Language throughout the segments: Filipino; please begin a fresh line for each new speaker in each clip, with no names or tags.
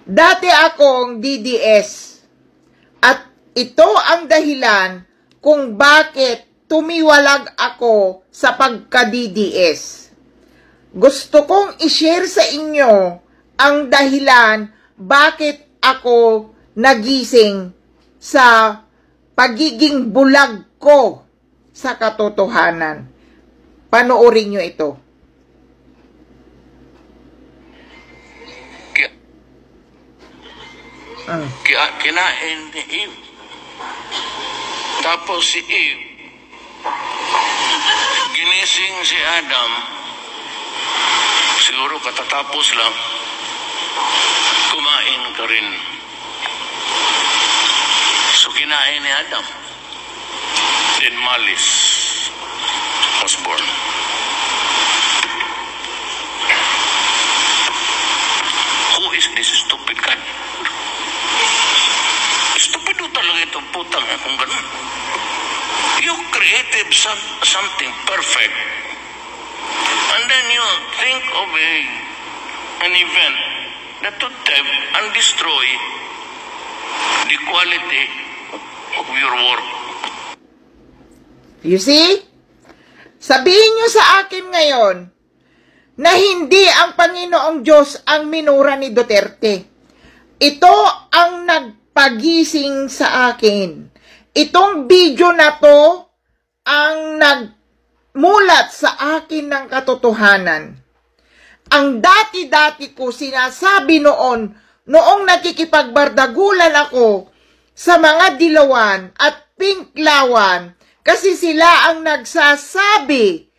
Dati akong DDS at ito ang dahilan kung bakit tumiwalag ako sa pagka-DDS. Gusto kong i-share sa inyo ang dahilan bakit ako nagising sa pagiging bulag ko sa katotohanan. Panoorin nyo ito.
Kinain ni Eve. Tapos si Eve, ginising si Adam. Siguro katatapos lang, kumain ka rin. So kinain ni Adam. Then malice was born. Who is this stupid guy? Stupido talaga itong putang kung ganun. You created something perfect, and then you think of an event that would have and destroy the quality of your work.
You see? Sabihin nyo sa akin ngayon na hindi ang Panginoong Diyos ang minura ni Duterte. Ito ang nagpagising sa akin. Itong video na to ang nagmulat sa akin ng katotohanan. Ang dati-dati ko sinasabi noong nakikipagbardagulan ako sa mga dilawan at pinklawan, kasi sila ang nagsasabi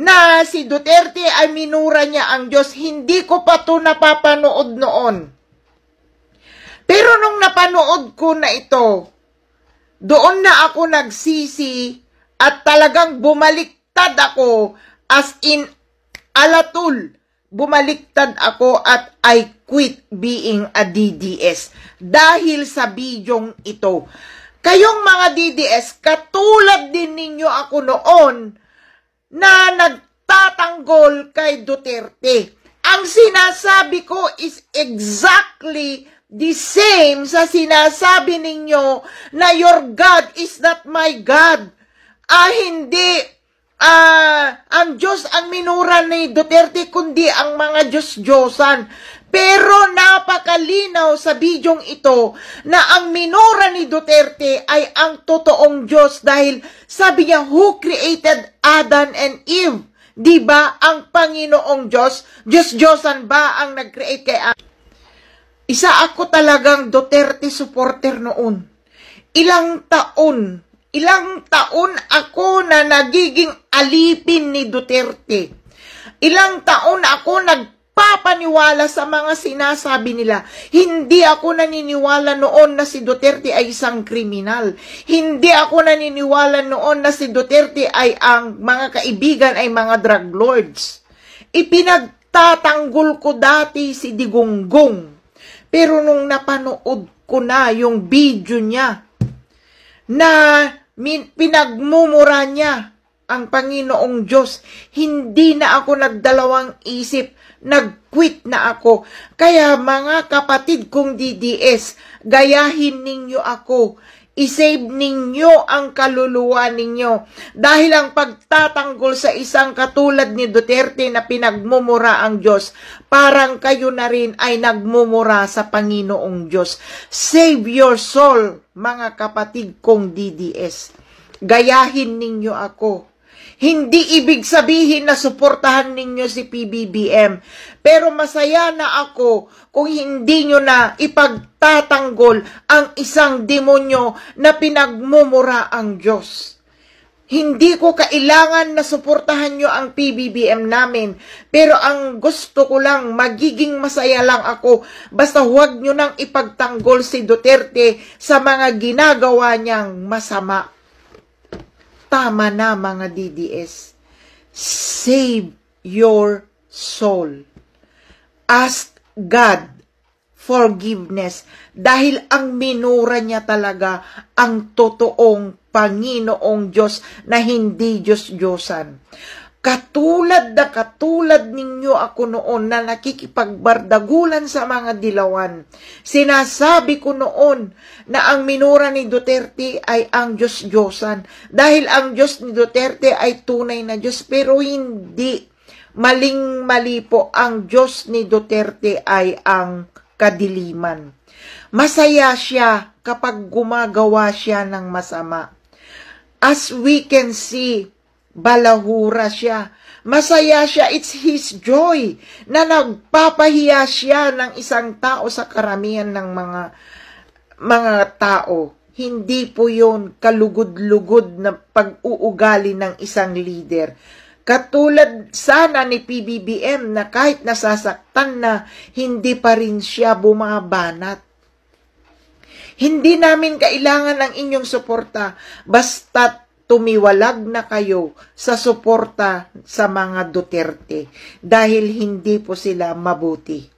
na si Duterte ay minura niya ang Diyos. Hindi ko pa ito napapanood noon. Pero nung napanood ko na ito, doon na ako nagsisi at talagang bumaliktad ako, as in alatul. Bumaliktad ako at I quit being a DDS dahil sa bidyong ito. Kayong mga DDS, katulad din ninyo ako noon na nagtatanggol kay Duterte. Ang sinasabi ko is exactly the same sa sinasabi ninyo na your God is not my God. Hindi ang Diyos ang minura ni Duterte, kundi ang mga Diyos-Diyosan. Pero napakalinaw sa bidyong ito na ang minura ni Duterte ay ang totoong Diyos, dahil sabi niya, who created Adam and Eve? Diba ang Panginoong Diyos? Diyos-Diyosan ba ang nag-create kay Adam? Isa ako talagang Duterte supporter noon. Ilang taon ako na nagiging alipin ni Duterte. Ilang taon ako nagpapaniwala sa mga sinasabi nila. Hindi ako naniniwala noon na si Duterte ay isang kriminal. Hindi ako naniniwala noon na si Duterte ay ang mga kaibigan ay mga drug lords. Ipinagtatanggol ko dati si Digonggong. Pero nung napanood ko na yung video niya na pinagmumura niya ang Panginoong Diyos, hindi na ako nagdalawang isip, nag-quit na ako. Kaya mga kapatid kong DDS, gayahin ninyo ako. I-save ninyo ang kaluluwa ninyo. Dahil ang pagtatanggol sa isang katulad ni Duterte na pinagmumura ang Diyos, parang kayo na rin ay nagmumura sa Panginoong Diyos. Save your soul, mga kapatid kong DDS. Gayahin ninyo ako. Hindi ibig sabihin na suportahan ninyo si PBBM. Pero masaya na ako kung hindi nyo na ipagtatanggol ang isang demonyo na pinagmumura ang Diyos. Hindi ko kailangan na suportahan nyo ang PBBM namin. Pero ang gusto ko lang, magiging masaya lang ako. Basta huwag nyo nang ipagtanggol si Duterte sa mga ginagawa niyang masama. Tama na mga DDS. Save your soul. Ask God forgiveness. Dahil ang minura niya talaga ang totoong Panginoong Diyos na hindi Diyos-Diyosan. Katulad ninyo ako noon na nakikipagbardagulan sa mga dilawan. Sinasabi ko noon na ang minura ni Duterte ay ang Diyos-Diyosan. Dahil ang Diyos ni Duterte ay tunay na Diyos, pero hindi. Maling-mali po, ang Diyos ni Duterte ay ang kadiliman. Masaya siya kapag gumagawa siya ng masama. As we can see, balahura siya. Masaya siya, it's his joy na nagpapahiya siya ng isang tao sa karamihan ng mga tao. Hindi po yun kalugod-lugod na pag-uugali ng isang leader. Katulad sana ni PBBM na kahit nasasaktan na, hindi pa rin siya bumabanat. Hindi namin kailangan ng inyong suporta, basta't tumiwalag na kayo sa suporta sa mga Duterte dahil hindi po sila mabuti.